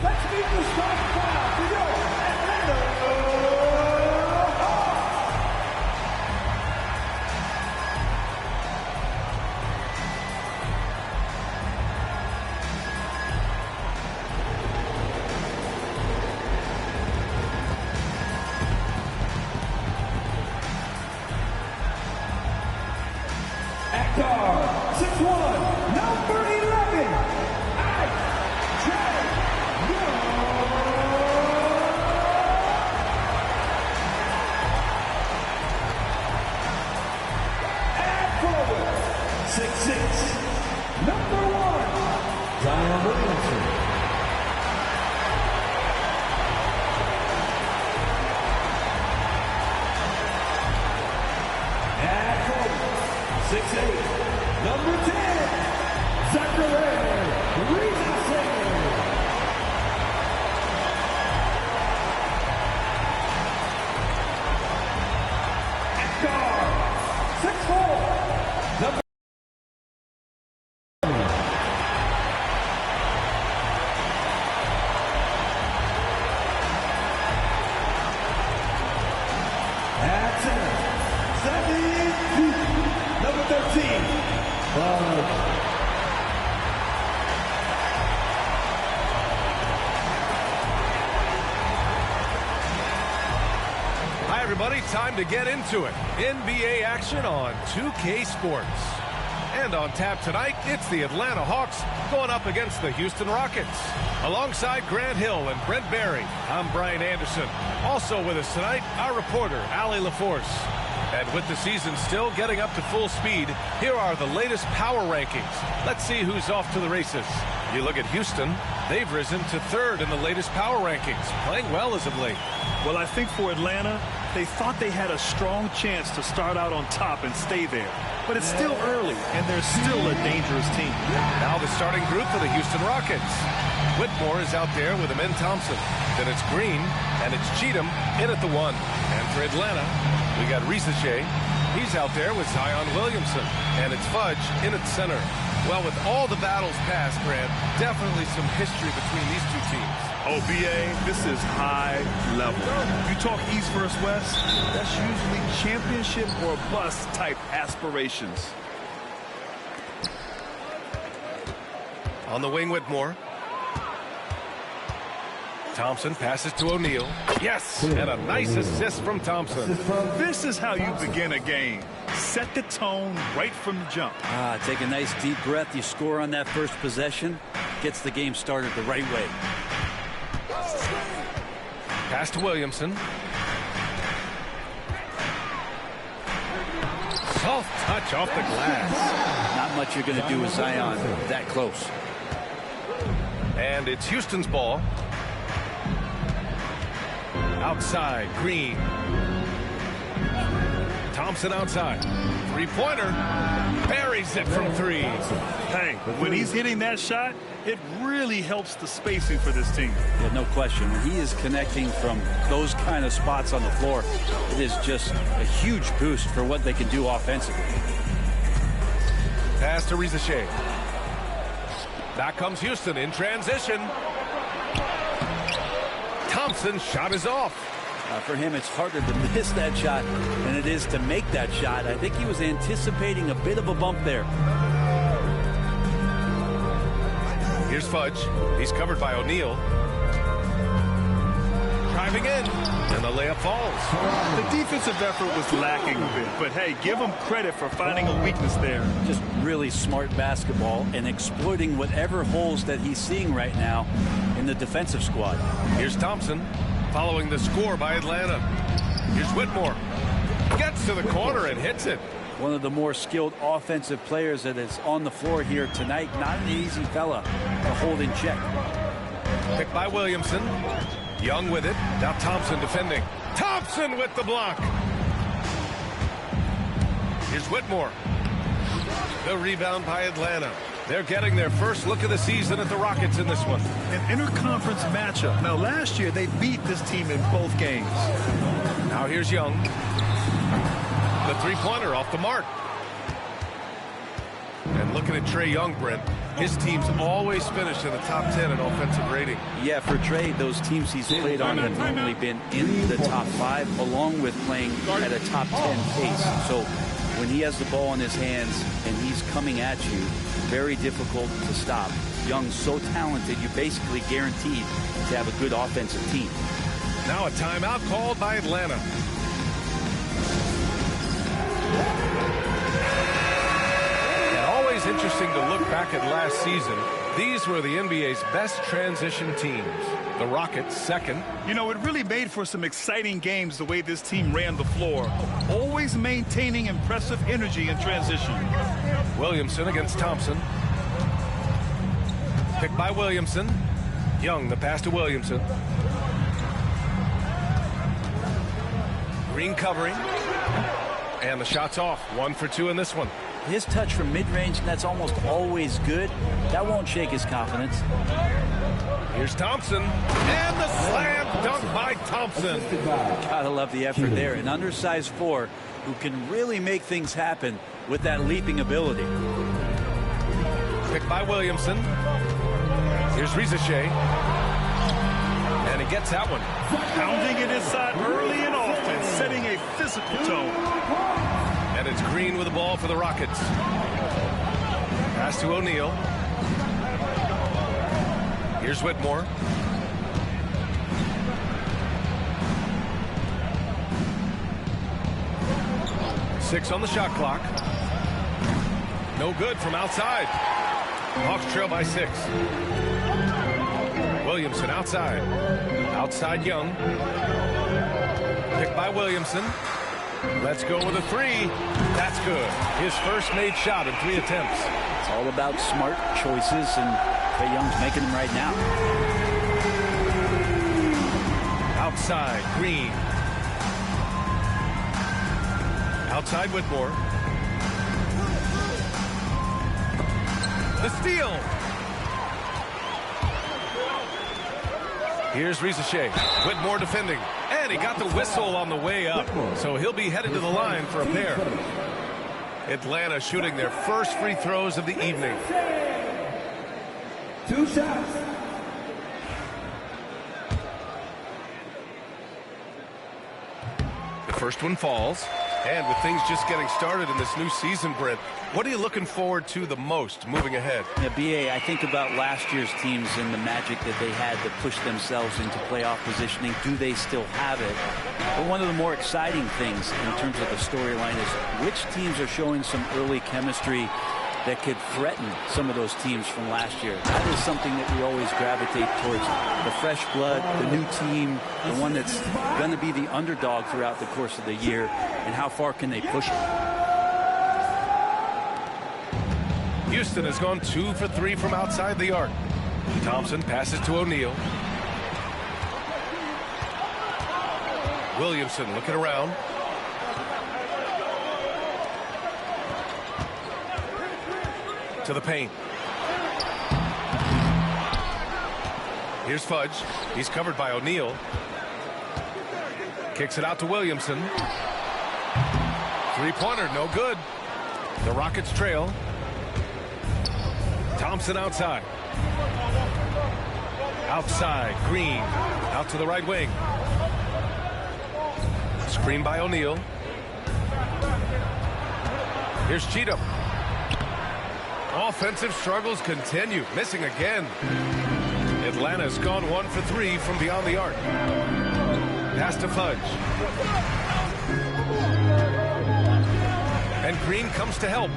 Let's meet the starting crowd for your Atlanta At guard, 6'1", number 11. And 6'6", number 1, Zion Williamson. And forward, 6'8", number 10, Zachary Reese. Number 13. Hi, everybody. Time to get into it. NBA action on 2K Sports. And on tap tonight, it's the Atlanta Hawks going up against the Houston Rockets. Alongside Grant Hill and Brent Barry, I'm Brian Anderson. Also with us tonight, our reporter, Allie LaForce. And with the season still getting up to full speed, here are the latest power rankings. Let's see who's off to the races. You look at Houston, they've risen to third in the latest power rankings, playing well as of late. Well, I think for Atlanta, they thought they had a strong chance to start out on top and stay there. But it's still early, and they're still a dangerous team. Now the starting group for the Houston Rockets. Whitmore is out there with Amin Thompson. Then it's Green, and it's Cheatham in at the 1. And for Atlanta, we got Risache. He's out there with Zion Williamson. And it's Fudge in at center. Well, with all the battles past, Grant, definitely some history between these two teams. Oh, BA, this is high level. You talk East versus West, that's usually championship or bust type aspirations. On the wing, Whitmore. Thompson passes to O'Neal. Yes, and a nice assist from Thompson. This is how you begin a game. Set the tone right from the jump. Take a nice deep breath. You score on that first possession. Gets the game started the right way. Pass to Williamson. Soft touch off the glass. Not much you're going to do with Zion that close. And it's Houston's ball. Outside, Green. Thompson outside. Three-pointer. Buries it from three. Hey, when he's hitting that shot, it really helps the spacing for this team. Yeah, no question. When he is connecting from those kind of spots on the floor, it is just a huge boost for what they can do offensively. Pass to Rizachet. Back comes Houston in transition. Thompson's shot is off. For him, it's harder to miss that shot than it is to make that shot. I think he was anticipating a bit of a bump there. Here's Fudge. He's covered by O'Neal. Driving in, and the layup falls. The defensive effort was lacking a bit, but hey, give him credit for finding a weakness there. Just really smart basketball and exploiting whatever holes that he's seeing right now in the defensive squad. Here's Thompson, following the score by Atlanta. Here's Whitmore. Gets to the corner and hits it. One of the more skilled offensive players that is on the floor here tonight. Not an easy fella to hold in check. Picked by Williamson. Young with it. Now Thompson defending. Thompson with the block. Here's Whitmore. The rebound by Atlanta. They're getting their first look of the season at the Rockets in this one. An interconference matchup. Now, last year, they beat this team in both games. Now here's Young. The three-pointer off the mark. And looking at Trae Young, Brent, his team's always finished in the top 10 in offensive rating. Yeah, for Trae, those teams he's played on have normally been in the top 5, along with playing at a top 10 pace. So when he has the ball in his hands and he's coming at you, very difficult to stop. Young's so talented, you're basically guaranteed to have a good offensive team. Now a timeout called by Atlanta. And always interesting to look back at last season. These were the NBA's best transition teams. The Rockets second. You know, it really made for some exciting games the way this team ran the floor. Always maintaining impressive energy in transition. Williamson against Thompson. Picked by Williamson. Young, the pass to Williamson. Green covering. And the shot's off. 1 for 2 in this one. His touch from mid-range, and that's almost always good. That won't shake his confidence. Here's Thompson. And the slam dunk by Thompson. Gotta love the effort there. An undersized 4 who can really make things happen with that leaping ability. Picked by Williamson. Here's Rizachet. And he gets that one. Pounding it inside early and often, setting a physical tone. And it's Green with the ball for the Rockets. Pass to O'Neal. Here's Whitmore. Six on the shot clock. No good from outside. Hawks trail by 6. Williamson outside. Outside Young. Picked by Williamson. Let's go with a 3. That's good. His first made shot in 3 attempts. It's all about smart choices, and Trae Young's making them right now. Outside, Green. Outside Whitmore. The steal. Here's Rizachet. Whitmore defending. And he got the whistle on the way up. So he'll be headed to the line for a pair. Atlanta shooting their first free throws of the evening. 2 shots. The first one falls. And with things just getting started in this new season, Brent, what are you looking forward to the most moving ahead? Yeah, B.A., I think about last year's teams and the magic that they had to push themselves into playoff positioning. Do they still have it? But one of the more exciting things in terms of the storyline is which teams are showing some early chemistry that could threaten some of those teams from last year. That is something that we always gravitate towards. The fresh blood, the new team, the one that's going to be the underdog throughout the course of the year, and how far can they push it? Houston has gone 2 for 3 from outside the arc. Thompson passes to O'Neal. Williamson looking around. To the paint. Here's Fudge. He's covered by O'Neal. Kicks it out to Williamson. Three-pointer, no good. The Rockets trail. Thompson outside. Outside, Green. Out to the right wing. Screen by O'Neal. Here's Cheatham. Offensive struggles continue. Missing again. Atlanta's gone 1 for 3 from beyond the arc. Pass to Fudge. And Green comes to help.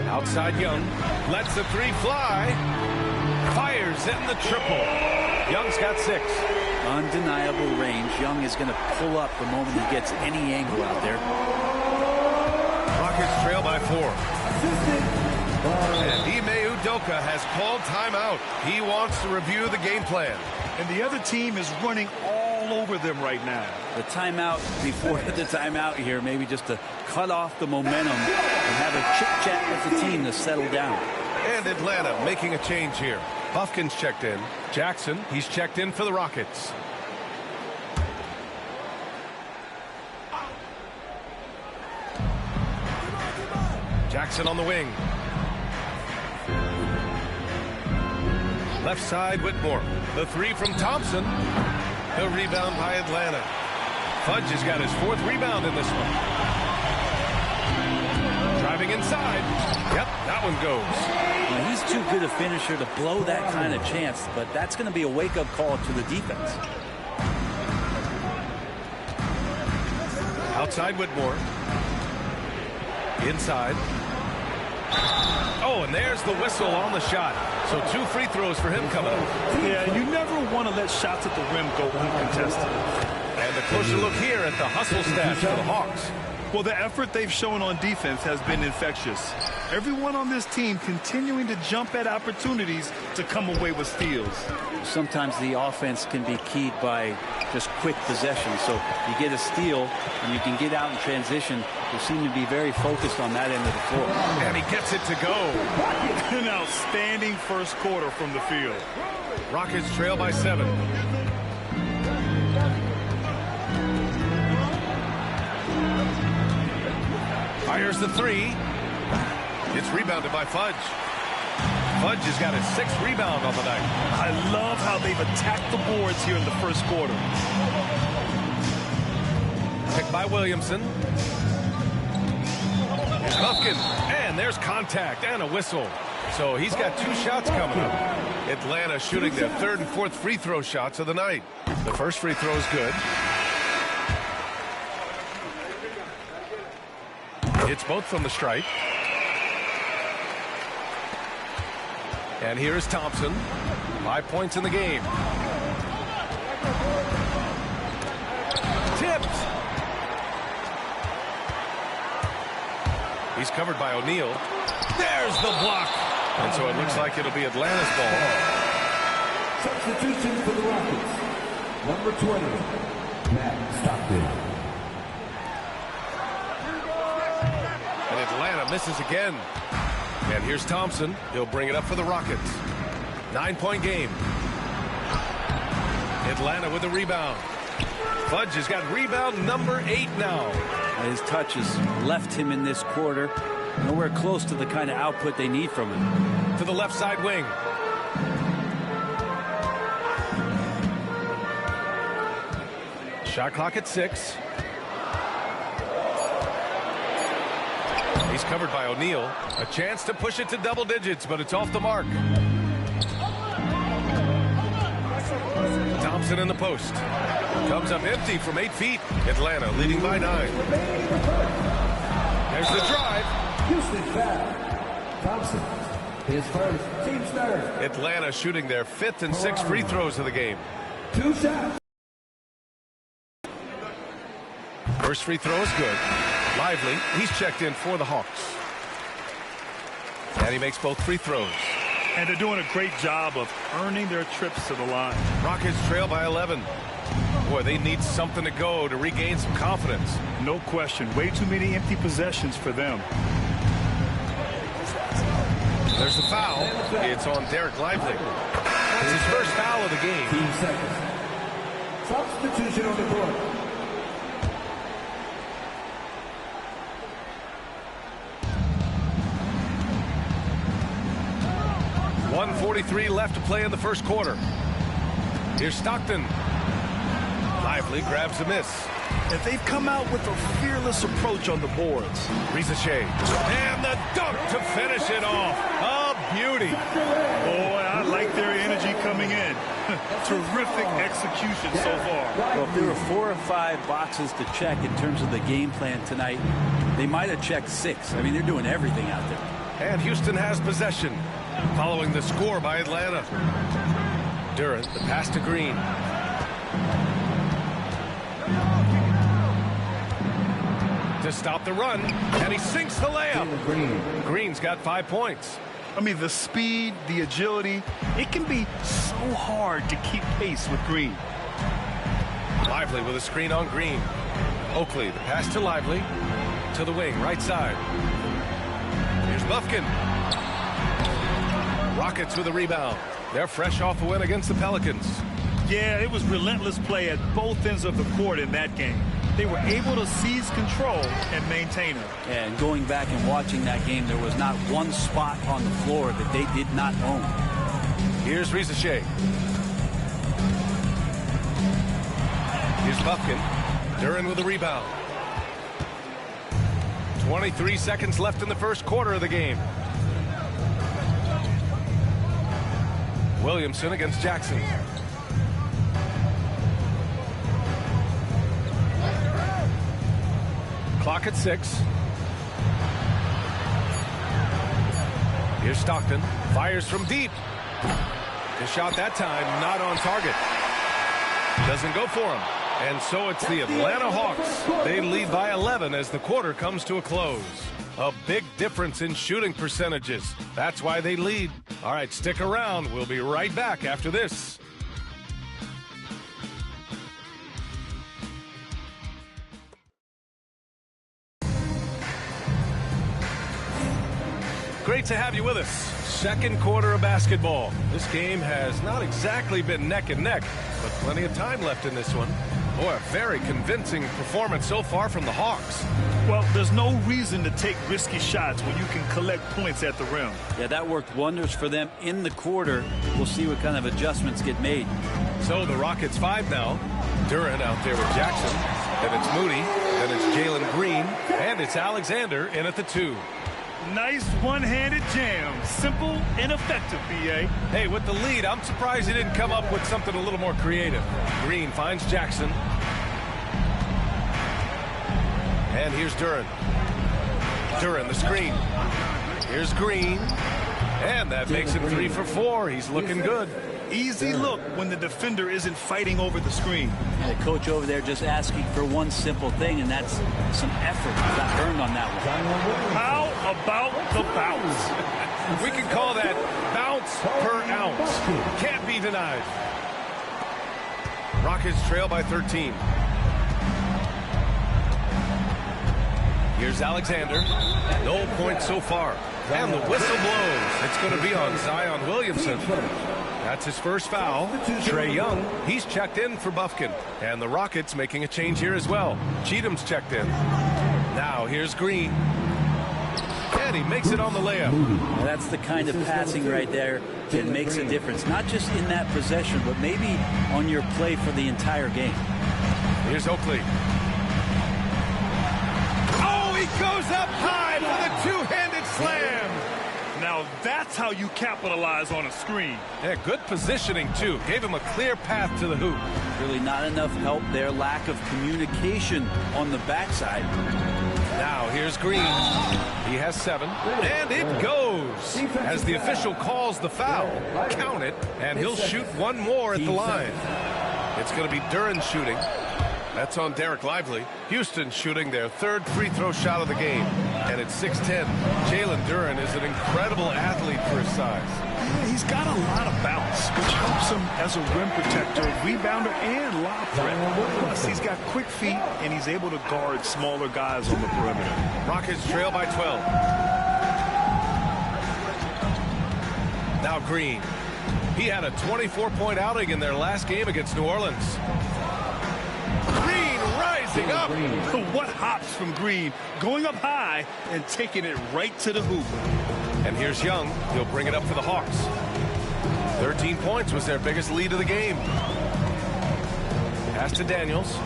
Outside Young. Lets the three fly. Fires in the triple. Young's got 6. Undeniable range. Young is going to pull up the moment he gets any angle out there. Rockets trail by 4. And Ime Udoka has called timeout. He wants to review the game plan. And the other team is running all over them right now. The timeout before the timeout here, maybe just to cut off the momentum and have a chit-chat with the team to settle down. And Atlanta making a change here. Buffkin's checked in. Jackson, he's checked in for the Rockets. Jackson on the wing. Left side, Whitmore. The 3 from Thompson. The rebound by Atlanta. Fudge has got his 4th rebound in this one. Driving inside. Yep, that one goes. Now, he's too good a finisher to blow that kind of chance, but that's going to be a wake-up call to the defense. Outside Whitmore. Inside. Oh, and there's the whistle on the shot. So 2 free throws for him coming up. Yeah, you never want to let shots at the rim go uncontested. And a closer look here at the hustle stats for the Hawks. Well, the effort they've shown on defense has been infectious. Everyone on this team continuing to jump at opportunities to come away with steals. Sometimes the offense can be keyed by just quick possession. So you get a steal and you can get out in transition. They seem to be very focused on that end of the floor. And he gets it to go. An outstanding first quarter from the field. Rockets trail by 7. Fires the 3. It's rebounded by Fudge. Fudge has got his 6th rebound on the night. I love how they've attacked the boards here in the first quarter. Picked by Williamson. Buffkin. And there's contact and a whistle. So he's got 2 shots coming up. Atlanta shooting their 3rd and 4th free throw shots of the night. The first free throw is good. It's both from the stripe. And here's Thompson. 5 points in the game. Tipped. He's covered by O'Neal. There's the block. And so it looks like it'll be Atlanta's ball. Substitution for the Rockets. Number 20, Matt Stockton. And Atlanta misses again. And here's Thompson. He'll bring it up for the Rockets. 9-point game. Atlanta with the rebound. Fudge has got rebound number 8 now. His touch has left him in this quarter. Nowhere close to the kind of output they need from him. To the left side wing. Shot clock at 6. He's covered by O'Neal. A chance to push it to double digits, but it's off the mark. Thompson in the post. Comes up empty from 8 feet. Atlanta leading by 9. There's the drive. Houston foul. Thompson, his first, team third. Atlanta shooting their 5th and 6th free throws of the game. 2 shots. First free throw is good. Lively, he's checked in for the Hawks. And he makes both free throws. And they're doing a great job of earning their trips to the line. Rockets trail by 11. Boy, they need something to go to regain some confidence. No question. Way too many empty possessions for them. There's the foul. It's on Derek Lively. That's his first foul of the game. 15 seconds. Substitution on the board. .143 left to play in the first quarter. Here's Stockton. Lively grabs a miss. And they've come out with a fearless approach on the boards. Rizachet. And the dunk to finish it off. A beauty. Boy, I like their energy coming in. Terrific execution so far. Well, if there were 4 or 5 boxes to check in terms of the game plan tonight, they might have checked 6. I mean, they're doing everything out there. And Houston has possession. Following the score by Atlanta. Durant, the pass to Green. To stop the run, and he sinks the layup. Green's got 5 points. I mean, the speed, the agility, it can be so hard to keep pace with Green. Lively with a screen on Green. Oakley, the pass to Lively. To the wing, right side. Here's Bufkin. Rockets with a rebound. They're fresh off a win against the Pelicans. Yeah, it was relentless play at both ends of the court in that game. They were able to seize control and maintain it. And going back and watching that game, there was not one spot on the floor that they did not own. Here's Rizachet. Here's Bufkin. Duran with a rebound. 23 seconds left in the first quarter of the game. Williamson against Jackson. Clock at 6. Here's Stockton. Fires from deep. His shot that time not on target. Doesn't go for him. And so it's the Atlanta Hawks. They lead by 11 as the quarter comes to a close. A big difference in shooting percentages. That's why they lead. All right, stick around. We'll be right back after this. Great to have you with us. Second quarter of basketball. This game has not exactly been neck and neck, but plenty of time left in this one. Boy, a very convincing performance so far from the Hawks. Well, there's no reason to take risky shots when you can collect points at the rim. Yeah, that worked wonders for them in the quarter. We'll see what kind of adjustments get made. So the Rockets 5 now. Durant out there with Jackson. Then it's Moody. Then it's Jalen Green. And it's Alexander in at the 2. Nice one-handed jam. Simple and effective, B.A. Hey, with the lead, I'm surprised he didn't come up with something a little more creative. Green finds Jackson. And here's Duran. Duran, the screen. Here's Green. And that makes him 3 for 4. He's looking good. Easy look when the defender isn't fighting over the screen. And the coach over there just asking for one simple thing, and that's some effort got earned on that one. How about the bounce? We can call that bounce per ounce. Can't be denied. Rockets trail by 13. Here's Alexander. No points so far. And the whistle blows. It's going to be on Zion Williamson. That's his first foul. Trae Young, he's checked in for Bufkin. And the Rockets making a change here as well. Cheatham's checked in. Now here's Green. And he makes it on the layup. Well, that's the kind of passing right there that makes a difference. Not just in that possession, but maybe on your play for the entire game. Here's Oakley. Oh, he goes up high for the two-handed slam. Now that's how you capitalize on a screen. Yeah, good positioning, too. Gave him a clear path to the hoop. Really not enough help there. Lack of communication on the backside. Now here's Green. He has 7. And it goes. As the official calls the foul, count it, and he'll shoot one more at the line. It's going to be Duran shooting. That's on Derek Lively. Houston shooting their 3rd free throw shot of the game. And at 6'10", Jalen Duren is an incredible athlete for his size. Yeah, he's got a lot of bounce, which helps him as a rim protector, rebounder, and lob threat. Plus, he's got quick feet, and he's able to guard smaller guys on the perimeter. Rockets trail by 12. Now Green. He had a 24-point outing in their last game against New Orleans. Green rising up. What hops from Green, going up high and taking it right to the hoop. And here's Young. He'll bring it up for the Hawks. 13 points was their biggest lead of the game. Pass to Daniels.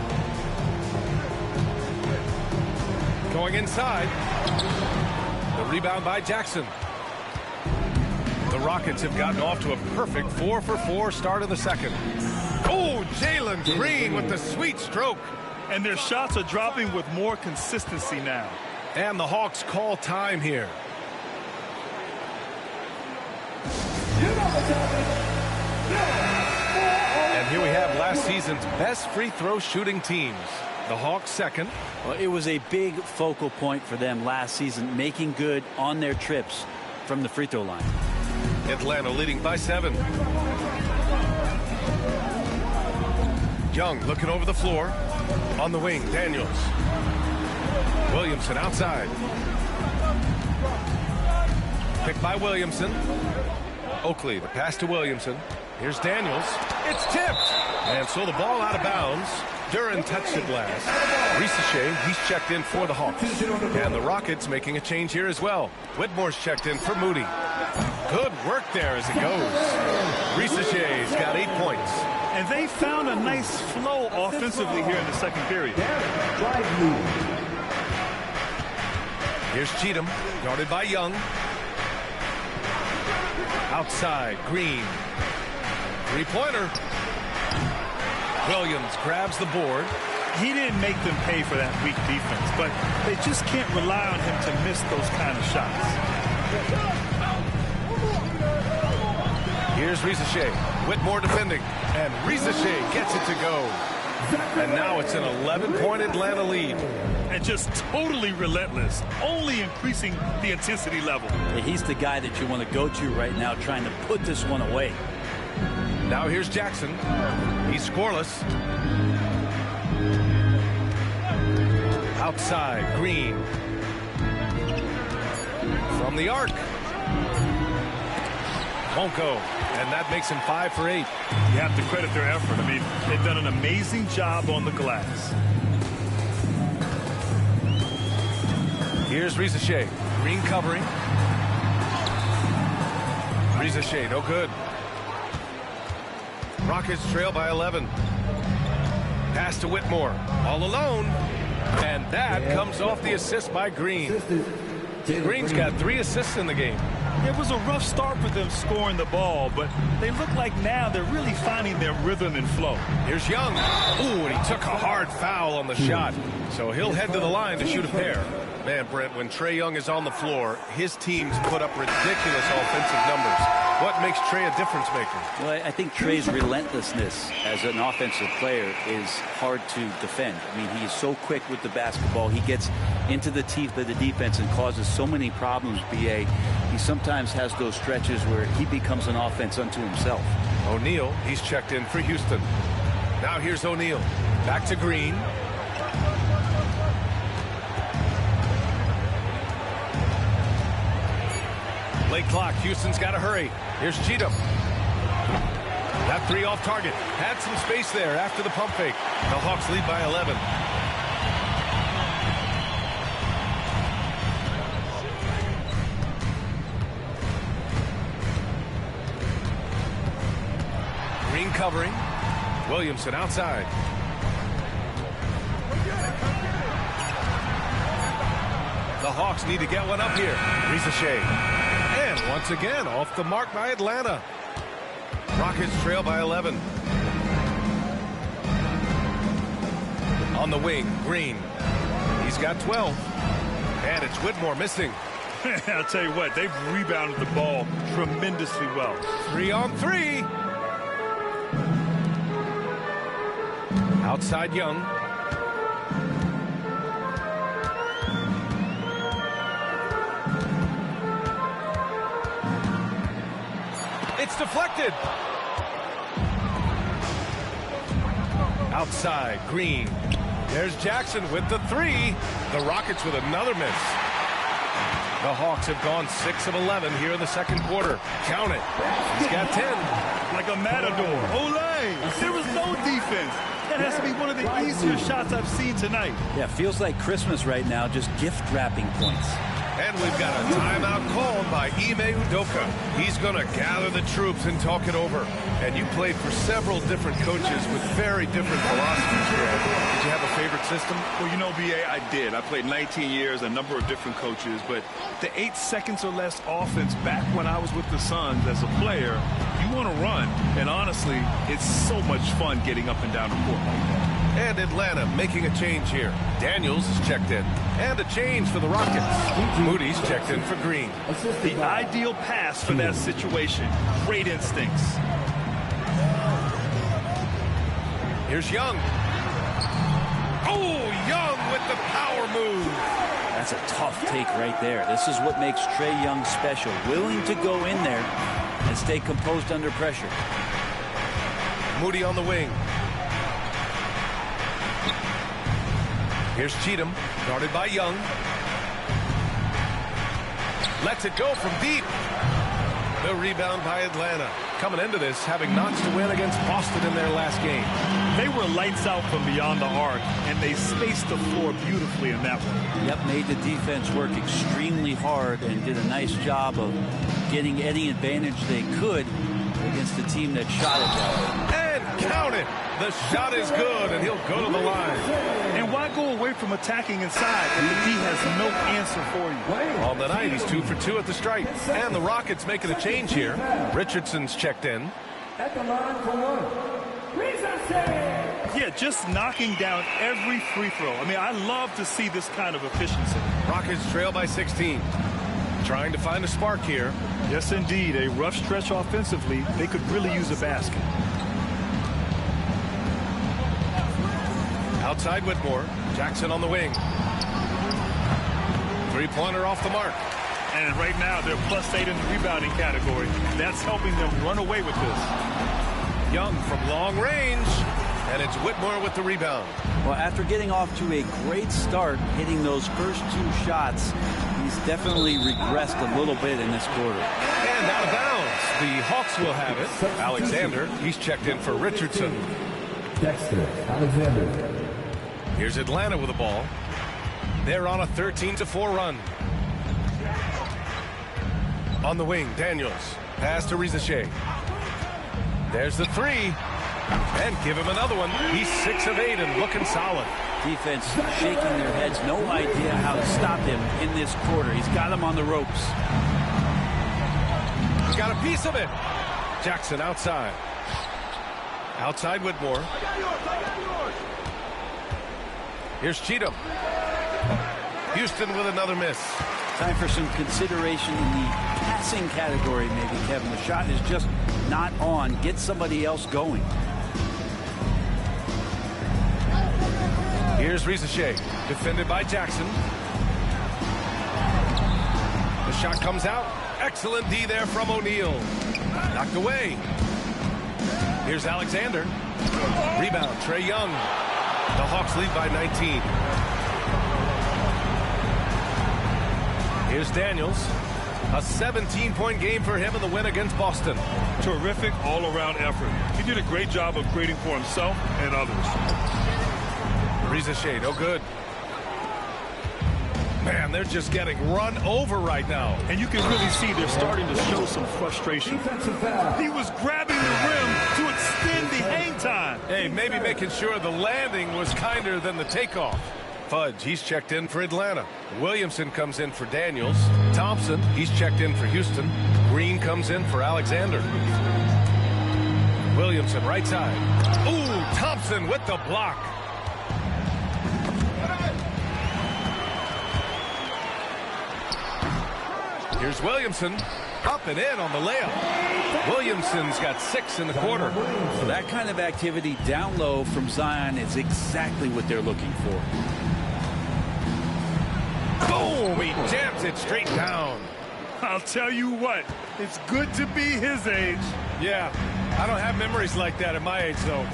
Going inside. The rebound by Jackson. The Rockets have gotten off to a perfect 4-for-4 start of the second. Oh, Jalen Green with the sweet stroke. And their shots are dropping with more consistency now. And the Hawks call time here. And here we have last season's best free throw shooting teams. The Hawks second. Well, it was a big focal point for them last season, making good on their trips from the free throw line. Atlanta leading by 7. Young looking over the floor. On the wing, Daniels. Williamson outside. Picked by Williamson. Oakley, the pass to Williamson. Here's Daniels. It's tipped. And so the ball out of bounds. Duren touched it last. Risacher, he's checked in for the Hawks. And the Rockets making a change here as well. Whitmore's checked in for Moody. Good work there as it goes. Risacher's got 8 points. And they found a nice flow offensively here in the second period. Here's Cheatham, guarded by Young. Outside, Green. Three-pointer. Williams grabs the board. He didn't make them pay for that weak defense, but they just can't rely on him to miss those kind of shots. Here's Risacher. Whitmore defending. And Risacher gets it to go. And now it's an 11-point Atlanta lead. And just totally relentless, only increasing the intensity level. He's the guy that you want to go to right now, trying to put this one away. Now here's Jackson. He's scoreless. Outside, Green. From the arc. Won't go. And that makes him 5 for 8. You have to credit their effort. I mean, they've done an amazing job on the glass. Here's Risacher. Green covering. Risacher, no good. Rockets trail by 11. Pass to Whitmore. All alone. And that comes off the assist by Green. Green's got 3 assists in the game. It was a rough start for them scoring the ball, but they look like now they're really finding their rhythm and flow. Here's Young. Ooh, and he took a hard foul on the shot. So he'll head to the line to shoot a pair. Man, Brent, when Trae Young is on the floor, his teams put up ridiculous offensive numbers. What makes Trae a difference maker? Well, I think Trae's relentlessness as an offensive player is hard to defend. I mean, he is so quick with the basketball. He gets into the teeth of the defense and causes so many problems, B.A. He sometimes has those stretches where he becomes an offense unto himself. O'Neal, he's checked in for Houston. Now here's O'Neal. Back to Green. Late clock. Houston's got to hurry. Here's Cheatham. That 3 off target. Had some space there after the pump fake. The Hawks lead by 11. Green covering. Williamson outside. The Hawks need to get one up here. Risacher. And once again, off the mark by Atlanta. Rockets trail by 11. On the wing, Green. He's got 12. And it's Whitmore missing. I'll tell you what, they've rebounded the ball tremendously well. 3 on 3. Outside Young. It's deflected. Outside, Green. There's Jackson with the three. The Rockets with another miss. The Hawks have gone 6 of 11 here in the second quarter. Count it. He's got 10. Like a matador. Olay! There was no defense. That has to be one of the easier shots I've seen tonight. Yeah, feels like Christmas right now, just gift wrapping points. And we've got a timeout called by Ime Udoka. He's going to gather the troops and talk it over. And you played for several different coaches with very different philosophies, Greg. Did you have a favorite system? Well, you know, B.A., I did. I played 19 years, a number of different coaches. But the 8 seconds or less offense back when I was with the Suns as a player, you want to run. And honestly, it's so much fun getting up and down the court like that. And Atlanta making a change here. Daniels is checked in. And a change for the Rockets. Moody's checked in for Green. The ideal pass for that situation. Great instincts. Here's Young. Oh, Young with the power move. That's a tough take right there. This is what makes Trae Young special. Willing to go in there and stay composed under pressure. Moody on the wing. Here's Cheatham, guarded by Young. Lets it go from deep. The rebound by Atlanta. Coming into this, having notched a win against Boston in their last game. They were lights out from beyond the arc, and they spaced the floor beautifully in that one. Yep, made the defense work extremely hard and did a nice job of getting any advantage they could against the team that shot it well. And count it. The shot is good, and he'll go to the line. And why go away from attacking inside if the D has no answer for you? On the night, he's 2 for 2 at the stripe. And the Rockets making a change here. Richardson's checked in. At the line for one. Richardson! Yeah, just knocking down every free throw. I mean, I love to see this kind of efficiency. Rockets trail by 16. Trying to find a spark here. Yes, indeed. A rough stretch offensively. They could really use a basket. Outside Whitmore. Jackson on the wing. Three-pointer off the mark. And right now, they're +8 in the rebounding category. That's helping them run away with this. Young from long range. And it's Whitmore with the rebound. Well, after getting off to a great start, hitting those first 2 shots, he's definitely regressed a little bit in this quarter. And out of bounds. The Hawks will have it. Alexander, he's checked in for Richardson. Dexter, Alexander. Here's Atlanta with the ball. They're on a 13-4 run. On the wing, Daniels. Pass to Rizachet. There's the three. And give him another one. He's 6 of 8 and looking solid. Defense shaking their heads. No idea how to stop him in this quarter. He's got him on the ropes. He's got a piece of it. Jackson outside. Outside Whitmore. Here's Cheatham. Houston with another miss. Time for some consideration in the passing category, maybe, Kevin. The shot is just not on. Get somebody else going. Here's Rizachet, defended by Jackson. The shot comes out. Excellent D there from O'Neal. Knocked away. Here's Alexander. Rebound, Trae Young. The Hawks lead by 19. Here's Daniels. A 17-point game for him in the win against Boston. Terrific all-around effort. He did a great job of creating for himself and others. Rizachet, no good. Man, they're just getting run over right now. And you can really see they're starting to show some frustration. He was grabbing the rim to extend the hang time. Hey, maybe making sure the landing was kinder than the takeoff. Fudge, he's checked in for Atlanta. Williamson comes in for Daniels. Thompson, he's checked in for Houston. Green comes in for Alexander. Williamson, right side. Ooh, Thompson with the block. Here's Williamson, up and in on the layup. Williamson's got 6 in the quarter. So that kind of activity down low from Zion is exactly what they're looking for. Boom, he jams it straight down. I'll tell you what, it's good to be his age. Yeah, I don't have memories like that at my age, though.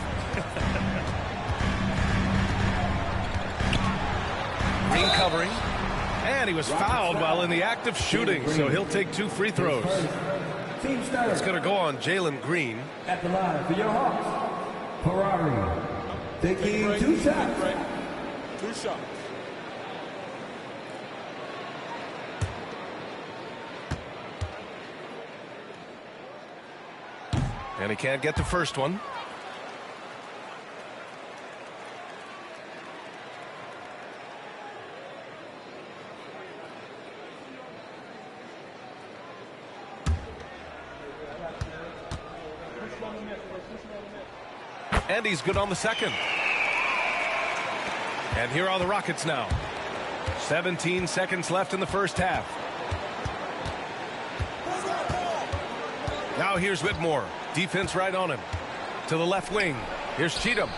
Green covering. And he was fouled while in the act of shooting, so he'll take 2 free throws. It's going to go on Jalen Green. At the line for your Hawks, Ferrari taking 2 shots. 2 shots. And he can't get the first one. And he's good on the second. And here are the Rockets now. 17 seconds left in the first half. Now here's Whitmore. Defense right on him. To the left wing. Here's Cheatham.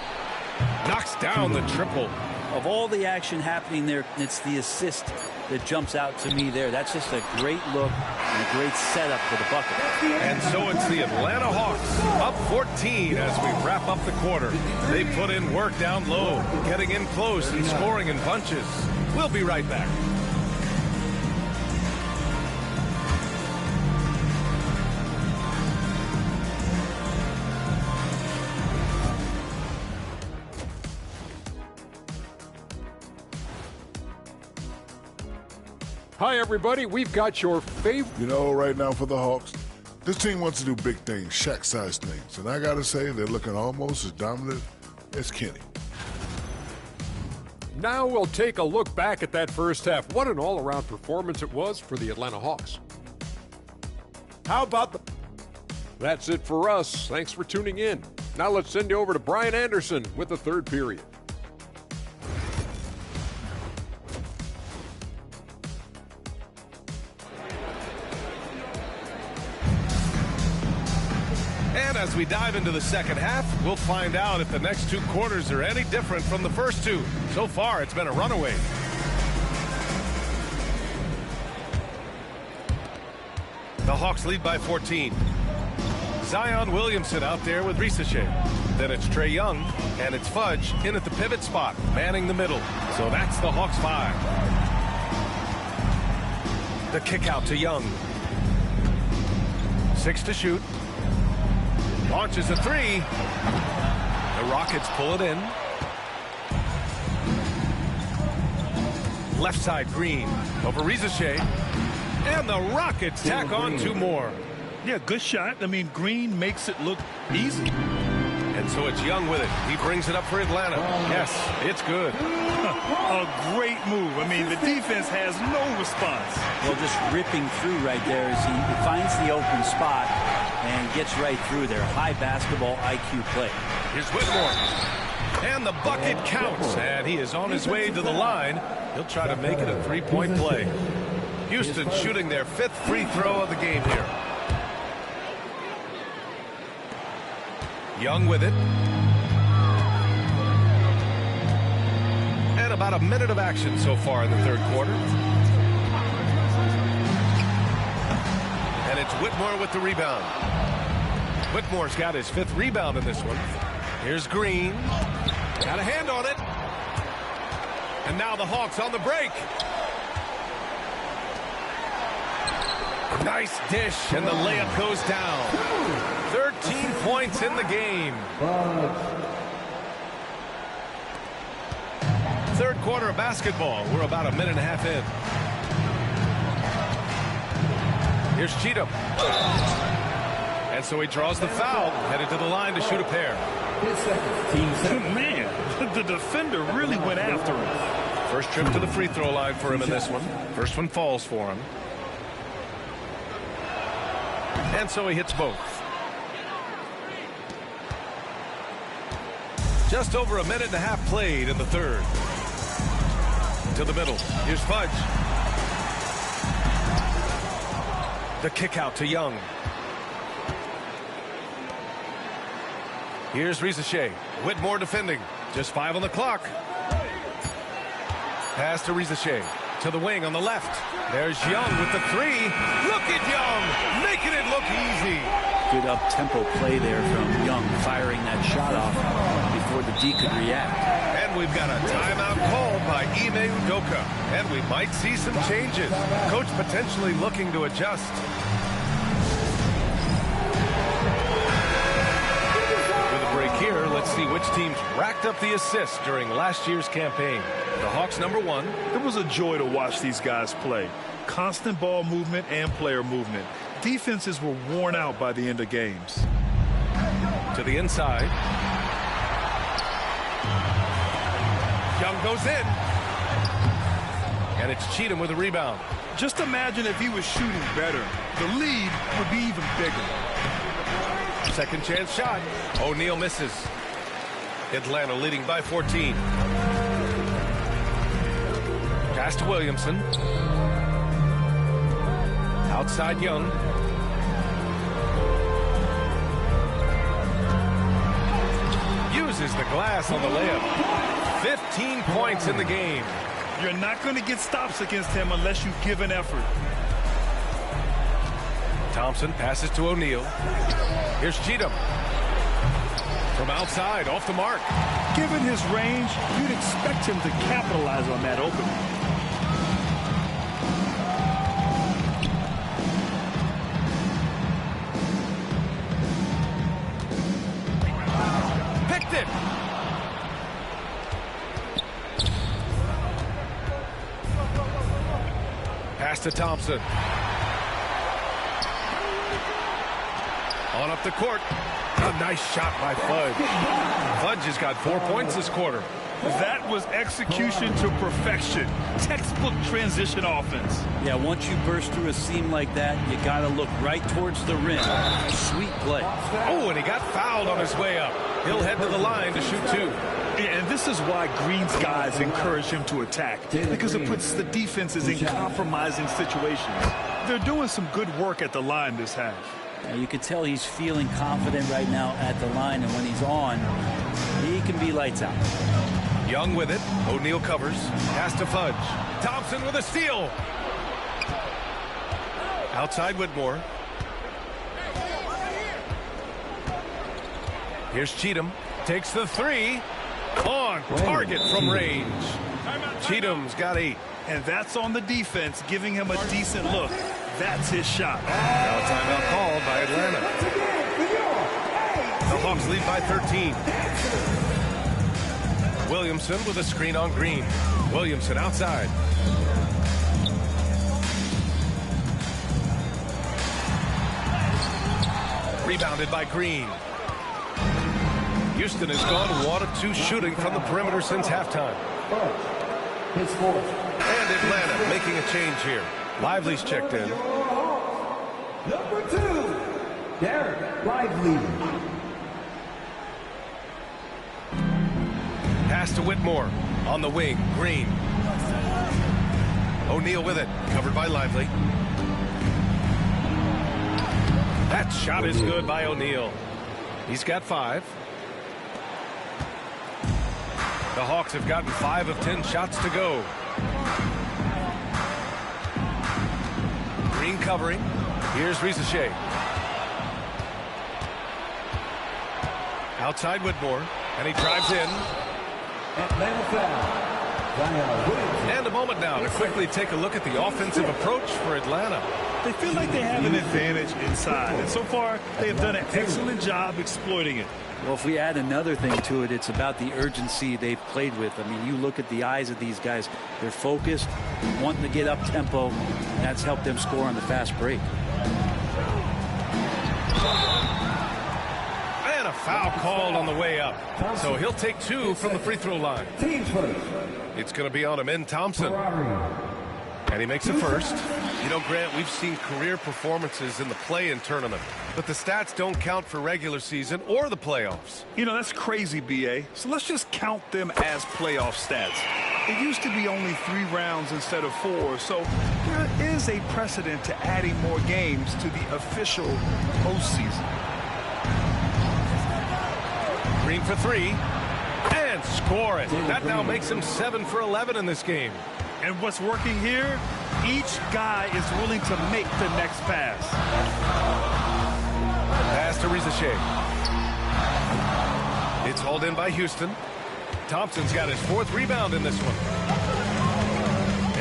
Knocks down the triple. Of all the action happening there, it's the assist that jumps out to me there. That's just a great look and a great setup for the bucket. And so it's the Atlanta Hawks up 14 as we wrap up the quarter. They put in work down low, getting in close and scoring in bunches. We'll be right back. Hi, everybody. We've got your favorite. You know, right now for the Hawks, this team wants to do big things, Shaq-sized things. And I got to say, they're looking almost as dominant as Kenny. Now we'll take a look back at that first half. What an all-around performance it was for the Atlanta Hawks. How about the... That's it for us. Thanks for tuning in. Now let's send you over to Brian Anderson with the third period. And as we dive into the second half, we'll find out if the next 2 quarters are any different from the first 2. So far, it's been a runaway. The Hawks lead by 14. Zion Williamson out there with Risachet. Then it's Trae Young, and it's Fudge in at the pivot spot, manning the middle. So that's the Hawks 5. The kick out to Young. 6 to shoot. Launches a 3. The Rockets pull it in. Left side Green over Risachet. And the Rockets tack on 2 more. Yeah, good shot. I mean, Green makes it look easy. And so it's Young with it. He brings it up for Atlanta. Yes, it's good. A great move. I mean, the defense has no response. Well, just ripping through right there as he finds the open spot and gets right through there. High basketball IQ play. Here's Whitmore. And the bucket counts. And he is on his way to the line. He'll try to make it a 3-point play. Houston shooting their 5th free throw of the game here. Young with it. And about a minute of action so far in the third quarter. And it's Whitmore with the rebound. Whitmore's got his 5th rebound in this one. Here's Green. Got a hand on it. And now the Hawks on the break. Nice dish, and the layup goes down. 13 points in the game. Third quarter of basketball. We're about a minute and a half in. Here's Cheatham. And so he draws the foul, headed to the line to shoot a pair. Man, the defender really went after him. First trip to the free throw line for him in this one. First one falls for him. And so he hits both. Just over a minute and a half played in the third. To the middle. Here's Fudge. The kick out to Young. Here's Risachet. Whitmore defending. Just 5 on the clock. Pass to Risachet. To the wing on the left. There's Young with the three. Look at Young, making it look easy. Good up-tempo play there from Young, firing that shot off before the D could react. And we've got a timeout called by Ime Udoka. And we might see some changes. Coach potentially looking to adjust. With a break here, let's see which teams racked up the assists during last year's campaign. The Hawks #1. It was a joy to watch these guys play. Constant ball movement and player movement. Defenses were worn out by the end of games. To the inside. Young goes in. And it's Cheatham with a rebound. Just imagine if he was shooting better. The lead would be even bigger. Second chance shot. O'Neal misses. Atlanta leading by 14. Pass to Williamson. Outside Young. Uses the glass on the layup. 15 points in the game. You're not going to get stops against him unless you give an effort. Thompson passes to O'Neal. Here's Cheatham. From outside, off the mark. Given his range, you'd expect him to capitalize on that opening. Picked it. Pass to Thompson. On up the court. A nice shot by Fudge. Fudge has got 4 points this quarter. That was execution to perfection. Textbook transition offense. Yeah, once you burst through a seam like that, you got to look right towards the rim. Sweet play. Oh, and he got fouled on his way up. He'll head to the line to shoot 2. And this is why Green's guys encourage him to attack, because it puts the defenses in compromising situations. They're doing some good work at the line this half. You can tell he's feeling confident right now at the line, and when he's on, he can be lights out. Young with it. O'Neal covers. Pass to Fudge. Thompson with a steal. Outside Whitmore. Here's Cheatham. Takes the three. On target from range. Cheatham's got 8. And that's on the defense, giving him a decent look. That's his shot. Now a timeout called by Atlanta. The Hawks lead by 13. Williamson with a screen on Green. Williamson outside. Rebounded by Green. Houston has gone 1 of 2 shooting from the perimeter since halftime. And Atlanta making a change here. Lively's checked in. Number 2, Derek Lively. Pass to Whitmore. On the wing, Green. O'Neal with it. Covered by Lively. That shot is good by O'Neal. He's got 5. The Hawks have gotten 5 of 10 shots to go. Green covering. Here's Rizachet. Outside Whitmore. And he drives in. Atlanta foul. And a moment now to quickly take a look at the offensive approach for Atlanta. They feel like they have an advantage inside. And so far, they have done an excellent job exploiting it. Well, if we add another thing to it, it's about the urgency they've played with. I mean, you look at the eyes of these guys. They're focused, wanting to get up tempo. And that's helped them score on the fast break. And a foul called on the way up. So he'll take 2 from the free throw line. It's going to be on him in Thompson. And he makes a first. You know, Grant, we've seen career performances in the play-in tournament, but the stats don't count for regular season or the playoffs. You know, that's crazy, B.A. So let's just count them as playoff stats. It used to be only 3 rounds instead of 4, so there is a precedent to adding more games to the official postseason. Green for 3. And score it. That now makes him 7 for 11 in this game. And what's working here, each guy is willing to make the next pass. Pass to Rizachet. It's hauled in by Houston. Thompson's got his 4th rebound in this one.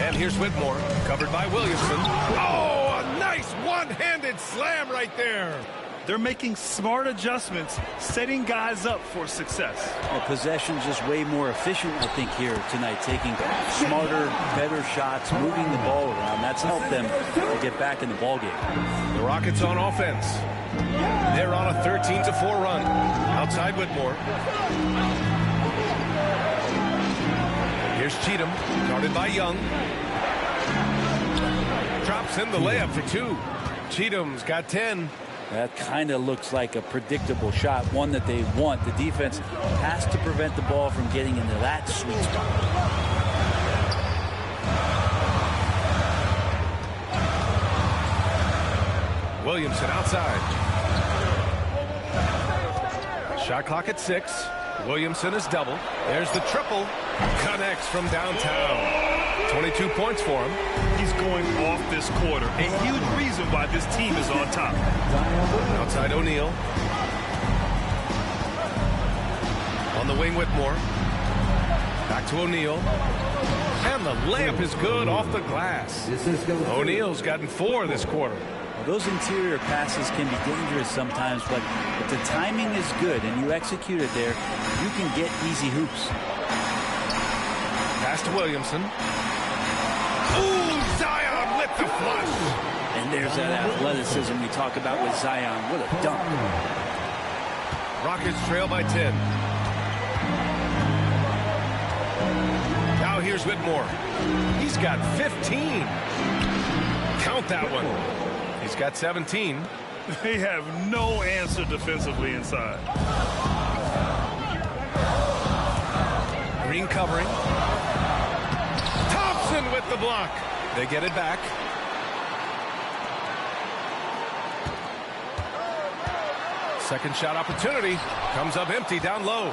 And here's Whitmore, covered by Williamson. Oh, a nice one-handed slam right there. They're making smart adjustments, setting guys up for success. The possession's just way more efficient, I think, here tonight, taking smarter, better shots, moving the ball around. That's helped them to get back in the ballgame. The Rockets on offense. They're on a 13-4 run. Outside Whitmore. Here's Cheatham, guarded by Young. Drops in the layup for 2. Cheatham's got 10. That kind of looks like a predictable shot, one that they want. The defense has to prevent the ball from getting into that sweet spot. Williamson outside. Shot clock at 6. Williamson is double. There's the triple. Connects from downtown. 22 points for him. He's going off this quarter. A huge reason why this team is on top. Outside O'Neal. On the wing Whitmore. Back to O'Neal. And the layup is good off the glass. O'Neal's gotten 4 this quarter. Well, those interior passes can be dangerous sometimes, but if the timing is good and you execute it there, you can get easy hoops. Pass to Williamson. Ooh, Zion with the flush. And there's that athleticism we talk about with Zion. What a dunk. Rockets trail by 10. Now here's Whitmore. He's got 15. Count that one. He's got 17. They have no answer defensively inside. Green covering. Thompson with the block. They get it back. Second shot opportunity. Comes up empty down low.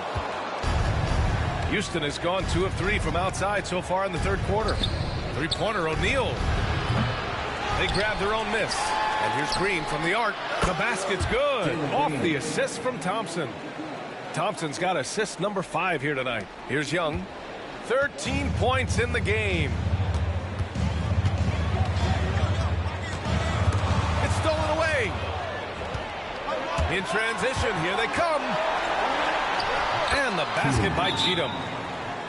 Houston has gone 2 of 3 from outside so far in the third quarter. Three-pointer O'Neal. They grab their own miss. And here's Green from the arc. The basket's good. Off the assist from Thompson. Thompson's got assist number 5 here tonight. Here's Young. 13 points in the game. It's stolen away. In transition, here they come. And the basket by Cheatham.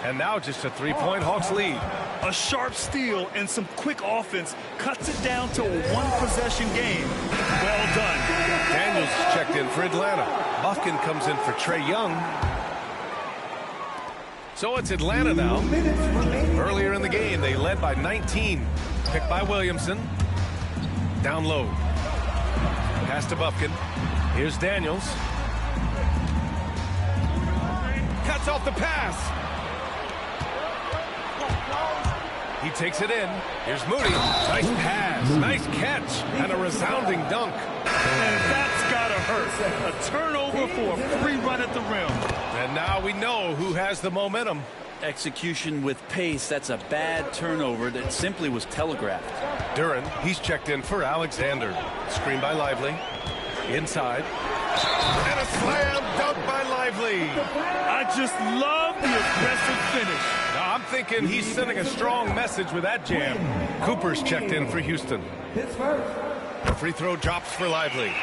And now just a 3-point Hawks lead. A sharp steal and some quick offense cuts it down to a 1-possession game. Well done. Daniels checked in for Atlanta. Buffkin comes in for Trae Young. So it's Atlanta now. Earlier in the game, they led by 19. Picked by Williamson. Down low. Pass to Buffkin. Here's Daniels. Cuts off the pass. He takes it in. Here's Moody. Nice pass. Nice catch. And a resounding dunk. And that's got to hurt. A turnover for a free run at the rim. And now we know who has the momentum. Execution with pace. That's a bad turnover that simply was telegraphed. Duren, he's checked in for Alexander. Screen by Lively. Inside. And a slam dunk by Lively. I just love the aggressive finish. Now, I'm thinking he's sending a strong message with that jam. Cooper's checked in for Houston. The free throw drops for Lively.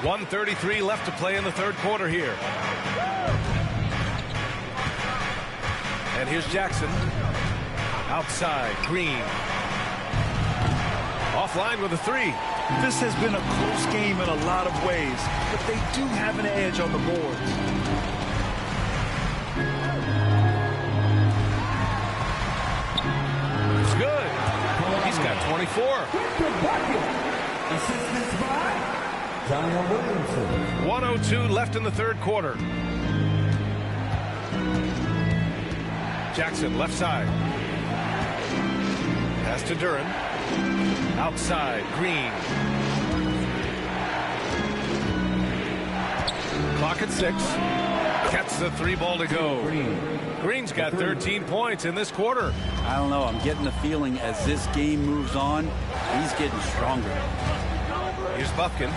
1:33 left to play in the third quarter here. And here's Jackson. Outside, Green. Offline with a 3. This has been a close game in a lot of ways, but they do have an edge on the boards. It's good. He's got 24. Assistance by Zion Williamson. 1:02 left in the third quarter. Jackson, left side. Pass to Duren. Outside, Green. Clock at 6. Gets the 3 ball to go. Green's got 13 points in this quarter. I don't know. I'm getting the feeling as this game moves on, he's getting stronger. Here's Buffkin.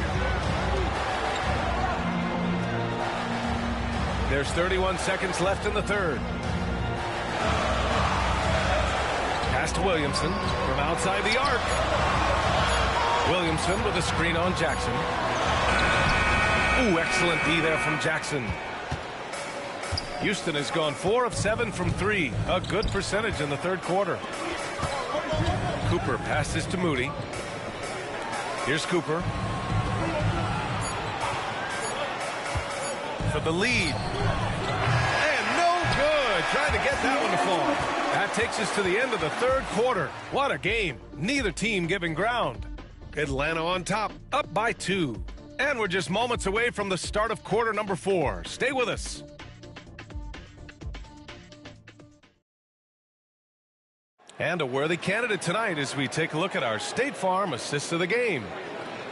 There's 31 seconds left in the third. Pass to Williamson from outside the arc. Williamson with a screen on Jackson. Ooh, excellent D there from Jackson. Houston has gone 4 of 7 from 3. A good percentage in the third quarter. Cooper passes to Moody. Here's Cooper. For the lead. And no good. Trying to get that one to fall. That takes us to the end of the third quarter. What a game. Neither team giving ground. Atlanta on top, up by 2. And we're just moments away from the start of quarter number 4. Stay with us. And a worthy candidate tonight as we take a look at our State Farm assist of the game.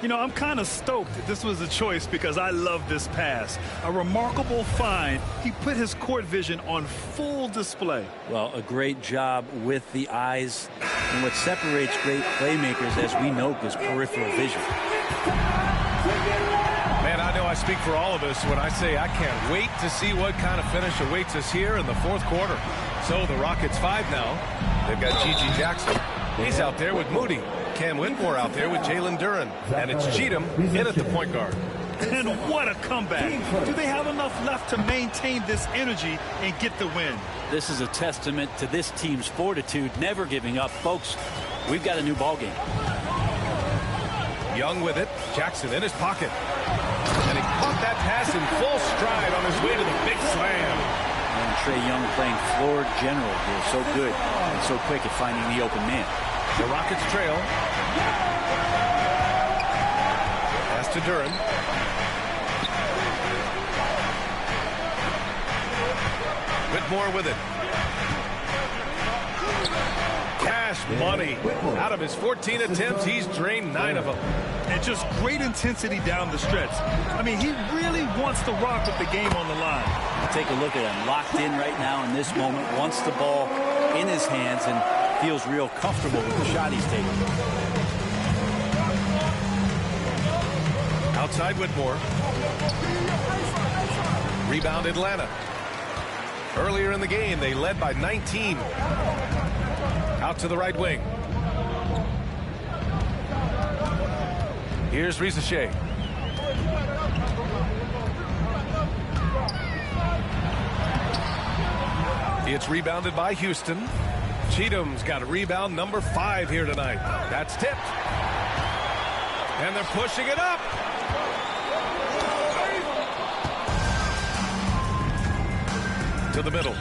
You know, I'm kind of stoked that this was a choice because I love this pass. A remarkable find. He put his court vision on full display. Well, a great job with the eyes. And what separates great playmakers, as we know, is peripheral vision. Man, I know I speak for all of us when I say I can't wait to see what kind of finish awaits us here in the fourth quarter. So the Rockets 5 now. They've got Gigi Jackson. He's out there with Moody. Cam Whitmore out there with Jalen Duren. And it's Cheatham in at the point guard. And what a comeback. Do they have enough left to maintain this energy and get the win? This is a testament to this team's fortitude, never giving up. Folks, we've got a new ball game. Young with it. Jackson in his pocket. And he caught that pass in full stride on his way to the big slam. And Trae Young playing floor general here. So good and so quick at finding the open man. The Rockets trail. Pass to Duren. Whitmore with it. Cash money. Out of his 14 attempts, he's drained 9 of them. And just great intensity down the stretch. I mean, he really wants to rock with the game on the line. Take a look at him, locked in right now in this moment, wants the ball in his hands and feels real comfortable with the shot he's taking. Outside Whitmore. Rebound Atlanta. Earlier in the game, they led by 19. Out to the right wing. Here's Rizachet. It's rebounded by Houston. Cheatham's got a rebound number 5 here tonight. That's tipped. And they're pushing it up. To the middle.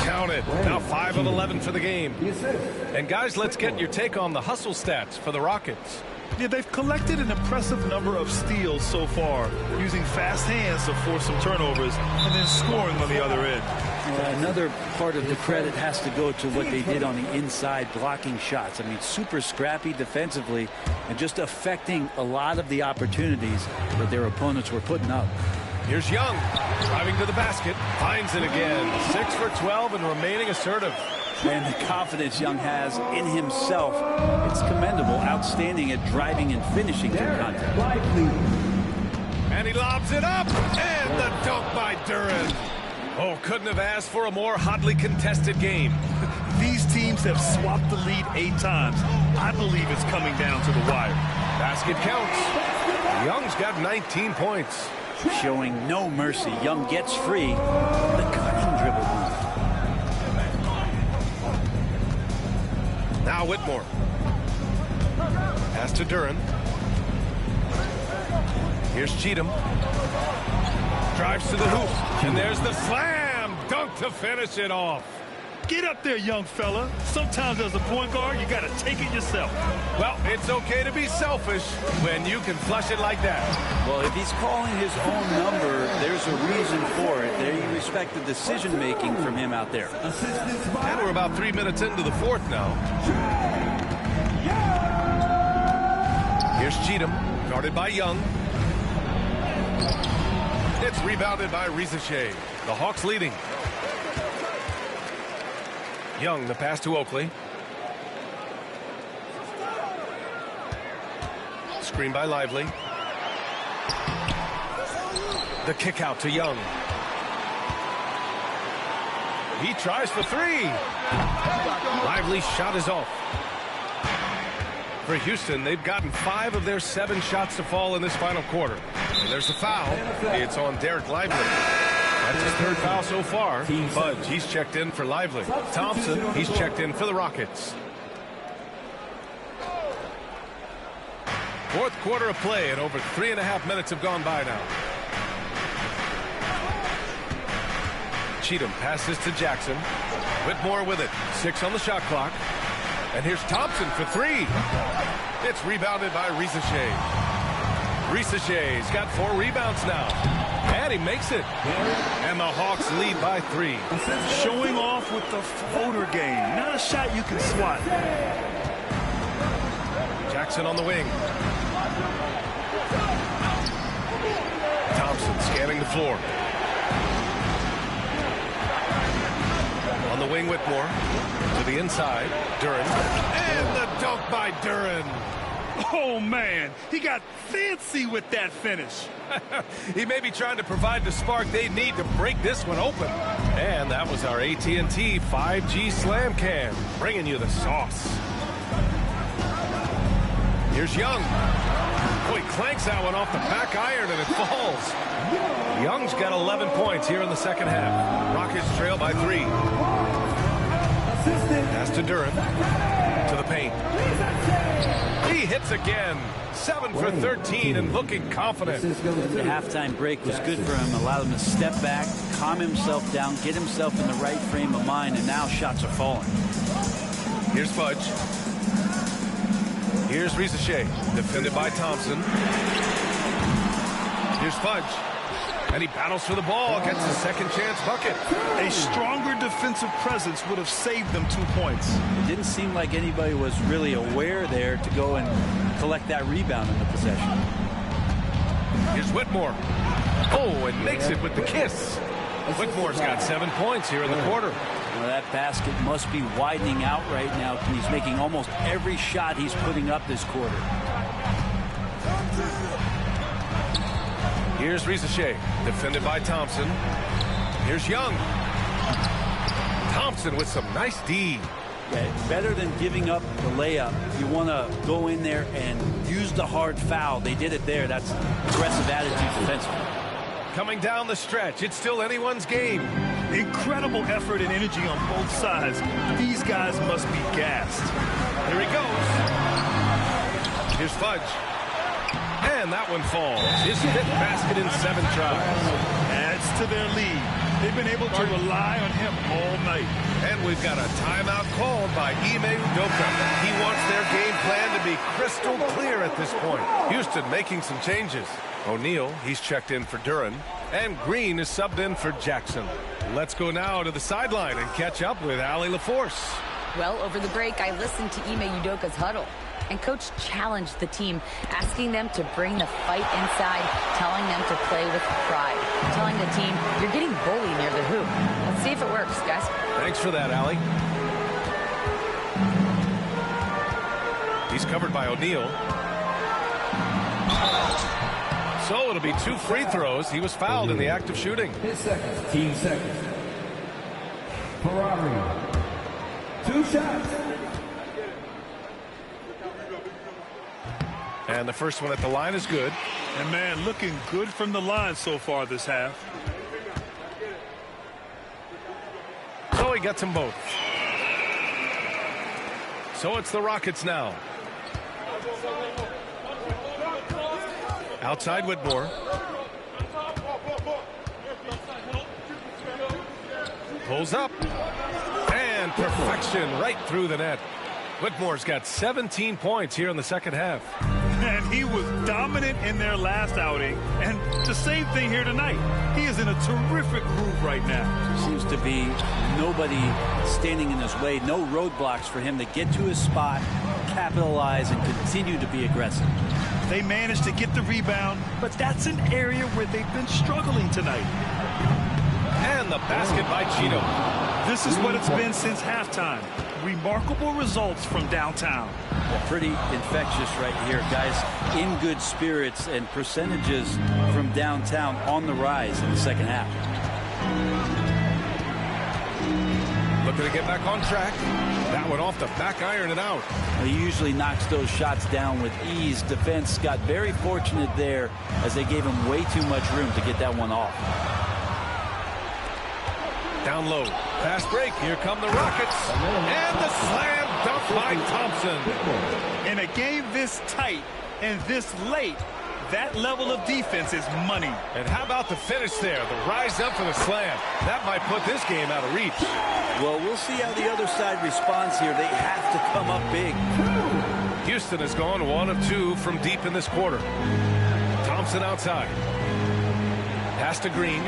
Count it. Now 5 of 11 for the game. And guys, let's get your take on the hustle stats for the Rockets. Yeah, they've collected an impressive number of steals so far, using fast hands to force some turnovers and then scoring on the other end. Another part of the credit has to go to what they did on the inside, blocking shots. I mean, super scrappy defensively and just affecting a lot of the opportunities that their opponents were putting up. Here's Young, driving to the basket, finds it again. 6 for 12 and remaining assertive. And the confidence Young has in himself, it's commendable, outstanding at driving and finishing through contact. And he lobs it up, and the dunk by Duren. Oh, couldn't have asked for a more hotly contested game. These teams have swapped the lead 8 times. I believe it's coming down to the wire. Basket counts. Young's got 19 points. Showing no mercy. Young gets free. The cutting dribble move. Now Whitmore. Pass to Duren. Here's Cheatham. Drives to the hoop. And there's the slam. Dunk to finish it off. Get up there, young fella. Sometimes as a point guard, you got to take it yourself. Well, it's okay to be selfish when you can flush it like that. Well, if he's calling his own number, there's a reason for it. There you respect the decision-making from him out there. And we're about 3 minutes into the fourth now. Here's Cheatham, guarded by Young. It's It's rebounded by Rizachet. The Hawks leading. Young, the pass to Oakley. Screen by Lively. The kick out to Young. He tries for three. Lively's shot is off. For Houston, they've gotten 5 of their 7 shots to fall in this final quarter. And there's a foul. It's on Derek Lively. That's his 3rd foul so far. Budge, he's checked in for Lively. Thompson, he's checked in for the Rockets. 4th quarter of play, and over 3.5 minutes have gone by now. Cheatham passes to Jackson. Whitmore with it. 6 on the shot clock. And here's Thompson for 3. It's rebounded by Rizachet. Risachet's got 4 rebounds now. And he makes it. And the Hawks lead by 3. Showing off with the floater game. Not a shot you can swat. Jackson on the wing. Thompson scanning the floor. On the wing, Whitmore. To the inside. Duren. And the dunk by Duren. Oh, man. He got fancy with that finish. He may be trying to provide the spark they need to break this one open. And that was our AT&T 5G Slam Cam, bringing you the sauce. Here's Young. Oh, he clanks that one off the back iron and it falls. Young's got 11 points here in the second half. Rockets trail by 3. Pass to Duren. To the paint. He hits again. 7 for 13 and looking confident. The halftime break was good for him. Allowed him to step back, calm himself down, get himself in the right frame of mind, and now shots are falling. Here's Fudge. Here's Rizachet. Defended by Thompson. Here's Fudge. And he battles for the ball, gets a second chance bucket. A stronger defensive presence would have saved them 2 points. It didn't seem like anybody was really aware there to go and collect that rebound in the possession. Here's Whitmore. Oh, and makes it with the kiss. Whitmore's got 7 points here in the quarter. Well, that basket must be widening out right now. He's making almost every shot he's putting up this quarter. Here's Rizachet, defended by Thompson. Here's Young. Thompson with some nice D. Yeah, better than giving up the layup. You want to go in there and use the hard foul. They did it there. That's aggressive attitude defensively. Coming down the stretch, it's still anyone's game. Incredible effort and energy on both sides. These guys must be gassed. Here he goes. Here's Fudge. And that one falls. His 5th basket in 7 tries. Adds to their lead. They've been able to rely on him all night. And we've got a timeout called by Ime Udoka. He wants their game plan to be crystal clear at this point. Houston making some changes. O'Neal, he's checked in for Duren. And Green is subbed in for Jackson. Let's go now to the sideline and catch up with Allie LaForce. Well, over the break, I listened to Ime Udoka's huddle. And Coach challenged the team, asking them to bring the fight inside, telling them to play with pride, telling the team, you're getting bullied near the hoop. Let's see if it works, guys. Thanks for that, Allie. He's covered by O'Neal. So it'll be 2 free throws. He was fouled in the act of shooting. His seconds. Team seconds. Ferrari. 2 shots. And the first one at the line is good. And, man, looking good from the line so far this half. So he gets them both. So it's the Rockets now. Outside Whitmore. Pulls up. And perfection right through the net. Whitmore's got 17 points here in the second half. And he was dominant in their last outing. And the same thing here tonight. He is in a terrific groove right now. Seems to be nobody standing in his way. No roadblocks for him to get to his spot, capitalize, and continue to be aggressive. They managed to get the rebound, but that's an area where they've been struggling tonight. And the basket by Cheeto. This is what it's been since halftime. Remarkable results from downtown. Yeah, pretty infectious right here, guys. In good spirits and percentages from downtown on the rise in the second half. Looking to get back on track. That one off the back iron and out. He usually knocks those shots down with ease. Defense got very fortunate there as they gave him way too much room to get that one off. Down low. Fast break. Here come the Rockets. And the slam dunk by Thompson. In a game this tight and this late, that level of defense is money. And how about the finish there? The rise up for the slam. That might put this game out of reach. Well, we'll see how the other side responds here. They have to come up big. Houston has gone 1 of 2 from deep in this quarter. Thompson outside. Pass to Green.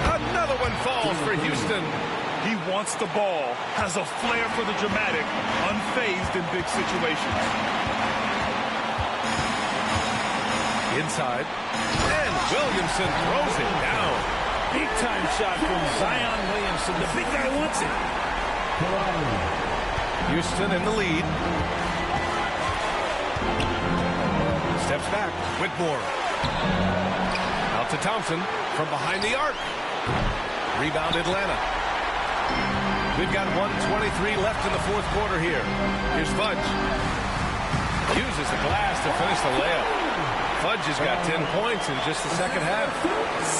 Another one falls for Houston. He wants the ball, has a flair for the dramatic, unfazed in big situations. Inside. And Williamson throws it down. Big time shot from Zion Williamson. The big guy wants it. Houston in the lead. Steps back. Whitmore. Out to Thompson from behind the arc. Rebound Atlanta. We've got 1:23 left in the fourth quarter here. Here's Fudge. Uses the glass to finish the layup. Fudge has got 10 points in just the second half.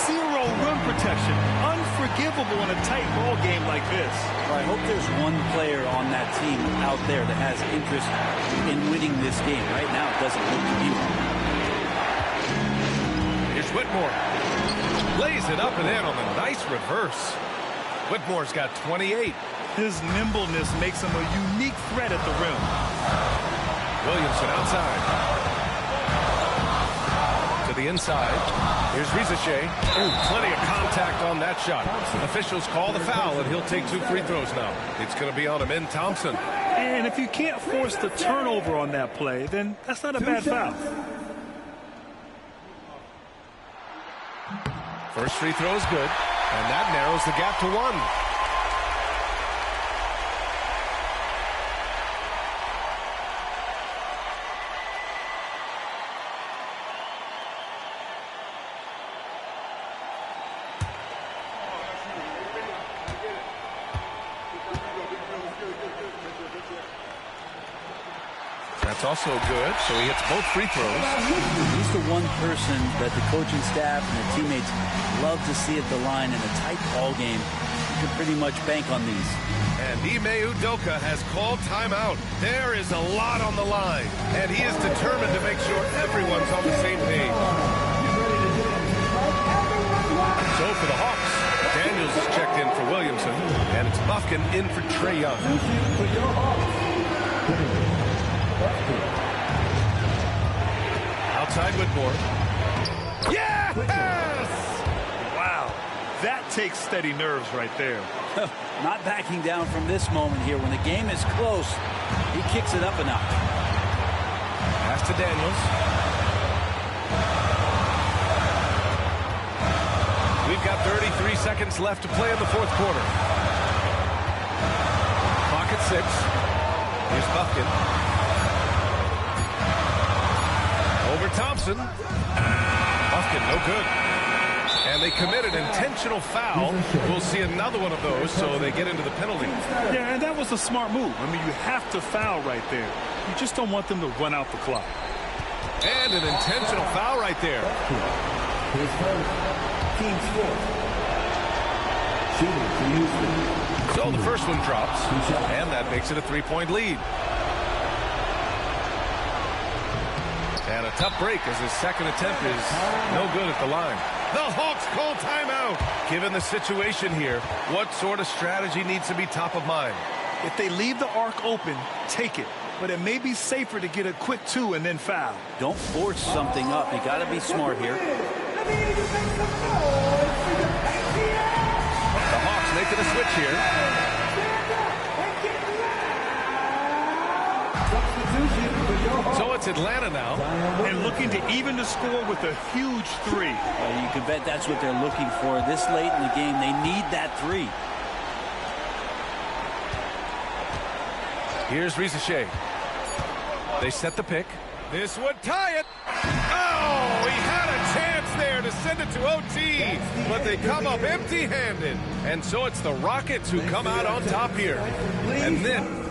Zero rim protection. Unforgivable in a tight ball game like this. Well, I hope there's one player on that team out there that has interest in winning this game. Right now, it doesn't look to be one. Here's Whitmore. Lays it up and in on the nice reverse. Whitmore's got 28. His nimbleness makes him a unique threat at the rim. Williamson outside. To the inside. Here's Rizachet. Plenty of contact on that shot. Officials call the foul, and he'll take 2 free throws now. It's going to be on him in Thompson. And if you can't force the turnover on that play, then that's not a bad foul. First free throw is good, and that narrows the gap to 1. That's also good, so he hits both free throws. He's the one person that the coaching staff and the teammates love to see at the line in a tight ball game. You can pretty much bank on these. And Ime Udoka has called timeout. There is a lot on the line, and he is determined to make sure everyone's on the same page. So for the Hawks, Daniels is checked in for Williamson, and it's Buffkin in for Trae Young. Outside Whitmore. Yes! Wow, that takes steady nerves right there. Not backing down from this moment here. When the game is close, he kicks it up a notch. Pass to Daniels. We've got 33 seconds left to play in the fourth quarter. Clock at 6. Here's Buffkin. Over Thompson. Buffkin, no good. And they committed intentional foul. We'll see another one of those, so they get into the penalty. Yeah, and that was a smart move. I mean, you have to foul right there. You just don't want them to run out the clock. And an intentional foul right there. Team score. Shooting for Houston. So the first one drops, and that makes it a 3-point lead. And a tough break as his second attempt is no good at the line. The Hawks call timeout. Given the situation here, what sort of strategy needs to be top of mind? If they leave the arc open, take it. But it may be safer to get a quick 2 and then foul. Don't force something up. You got to be smart here. The Hawks making a switch here. So it's Atlanta now. And looking to even the score with a huge three. You can bet that's what they're looking for this late in the game. They need that three. Here's Rizachet. They set the pick. This would tie it. Oh, he had a chance there to send it to OT, but they come up empty-handed. And so it's the Rockets who come out on top here. And then